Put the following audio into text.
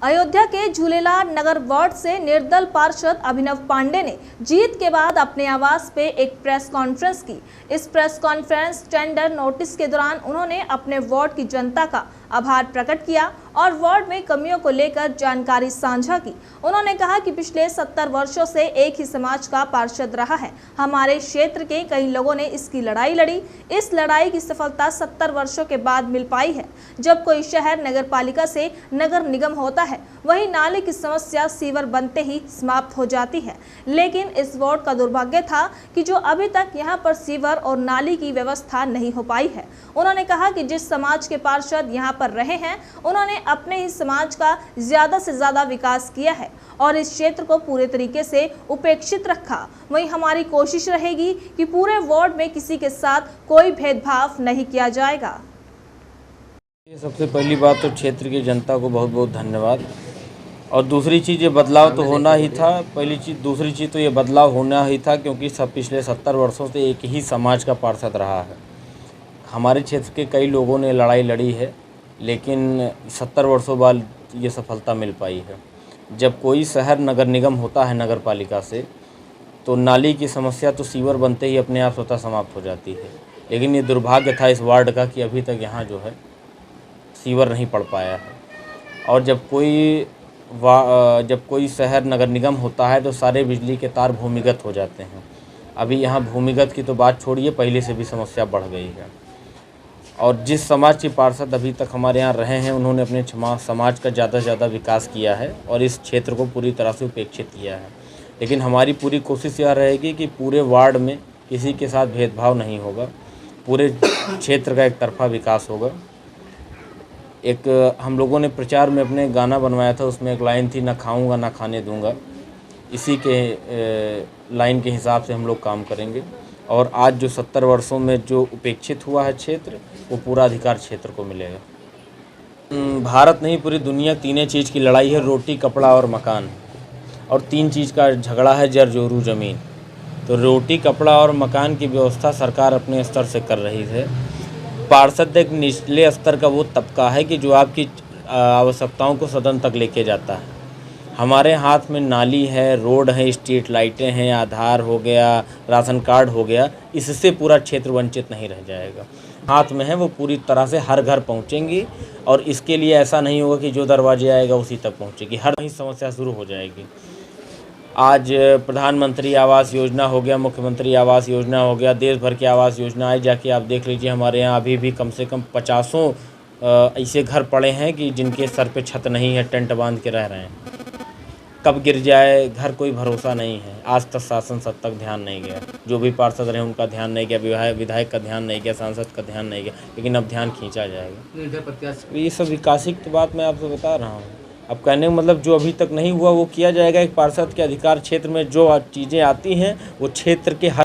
अयोध्या के झूलेलाल नगर वार्ड से निर्दल पार्षद अभिनव पांडे ने जीत के बाद अपने आवास पे एक प्रेस कॉन्फ्रेंस की। इस प्रेस कॉन्फ्रेंस टेंडर नोटिस के दौरान उन्होंने अपने वार्ड की जनता का आभार प्रकट किया और वार्ड में कमियों को लेकर जानकारी साझा की। उन्होंने कहा कि पिछले 70 वर्षों से एक ही समाज का पार्षद रहा है। हमारे क्षेत्र के कई लोगों ने इसकी लड़ाई लड़ी। इस लड़ाई की सफलता 70 वर्षों के बाद मिल पाई है। जब कोई शहर नगर पालिका से नगर निगम होता है, वहीं नाले की समस्या सीवर बनते ही समाप्त हो जाती है। लेकिन इस वार्ड का दुर्भाग्य था कि जो अभी तक यहाँ पर सीवर और नाली की व्यवस्था नहीं हो पाई है। उन्होंने कहा कि जिस समाज के पार्षद यहाँ पर रहे हैं, उन्होंने अपने ही समाज का ज्यादा से ज्यादा विकास किया है और इस क्षेत्र को पूरे तरीके से उपेक्षित रखा। वहीं हमारी कोशिश रहेगी कि पूरे वार्ड में किसी के साथ कोई भेदभाव नहीं किया जाएगा। सबसे पहली बात तो क्षेत्र की जनता को बहुत बहुत धन्यवाद। और दूसरी चीज़, ये बदलाव तो होना ही था। दूसरी चीज़ तो ये बदलाव होना ही था क्योंकि पिछले 70 वर्षों से एक ही समाज का पार्षद रहा है। हमारे क्षेत्र के कई लोगों ने लड़ाई लड़ी है, लेकिन 70 वर्षों बाद ये सफलता मिल पाई है। जब कोई शहर नगर निगम होता है नगर पालिका से, तो नाली की समस्या तो सीवर बनते ही अपने आप स्वतः समाप्त हो जाती है। लेकिन ये दुर्भाग्य था इस वार्ड का कि अभी तक यहाँ जो है सीवर नहीं पड़ पाया है। और जब कोई शहर नगर निगम होता है तो सारे बिजली के तार भूमिगत हो जाते हैं। अभी यहाँ भूमिगत की तो बात छोड़िए, पहले से भी समस्या बढ़ गई है। और जिस समाज के पार्षद अभी तक हमारे यहाँ रहे हैं, उन्होंने अपने समाज का ज़्यादा से ज़्यादा विकास किया है और इस क्षेत्र को पूरी तरह से उपेक्षित किया है। लेकिन हमारी पूरी कोशिश यह रहेगी कि पूरे वार्ड में किसी के साथ भेदभाव नहीं होगा, पूरे क्षेत्र का एक तरफा विकास होगा। एक हम लोगों ने प्रचार में अपने गाना बनवाया था, उसमें एक लाइन थी, ना खाऊंगा ना खाने दूंगा। इसी के लाइन के हिसाब से हम लोग काम करेंगे। और आज जो 70 वर्षों में जो उपेक्षित हुआ है क्षेत्र, वो पूरा अधिकार क्षेत्र को मिलेगा। भारत नहीं, पूरी दुनिया तीन चीज़ की लड़ाई है, रोटी, कपड़ा और मकान। और 3 चीज़ का झगड़ा है, जर जोरू ज़मीन। तो रोटी, कपड़ा और मकान की व्यवस्था सरकार अपने स्तर से कर रही है। पार्षद एक निचले स्तर का वो तबका है कि जो आपकी आवश्यकताओं को सदन तक लेके जाता है। हमारे हाथ में नाली है, रोड है, स्ट्रीट लाइटें हैं, आधार हो गया, राशन कार्ड हो गया। इससे पूरा क्षेत्र वंचित नहीं रह जाएगा। हाथ में है, वो पूरी तरह से हर घर पहुंचेंगी। और इसके लिए ऐसा नहीं होगा कि जो दरवाजे आएगा उसी तक पहुंचेगी, हर कहीं समस्या शुरू हो जाएगी। आज प्रधानमंत्री आवास योजना हो गया, मुख्यमंत्री आवास योजना हो गया, देश भर की आवास योजना है। जाके आप देख लीजिए, हमारे यहाँ अभी भी कम से कम 50 ऐसे घर पड़े हैं कि जिनके सर पे छत नहीं है, टेंट बांध के रह रहे हैं। कब गिर जाए घर कोई भरोसा नहीं है। आज तक शासन सब तक ध्यान नहीं गया, जो भी पार्षद रहे उनका ध्यान नहीं गया, विधायक का ध्यान नहीं गया, सांसद का ध्यान नहीं गया। लेकिन अब ध्यान खींचा जाएगा। ये सब विकासिक बात मैं आपको बता रहा हूँ। अब कहने का मतलब जो अभी तक नहीं हुआ वो किया जाएगा। एक पार्षद के अधिकार क्षेत्र में जो चीज़ें आती हैं, वो क्षेत्र के हर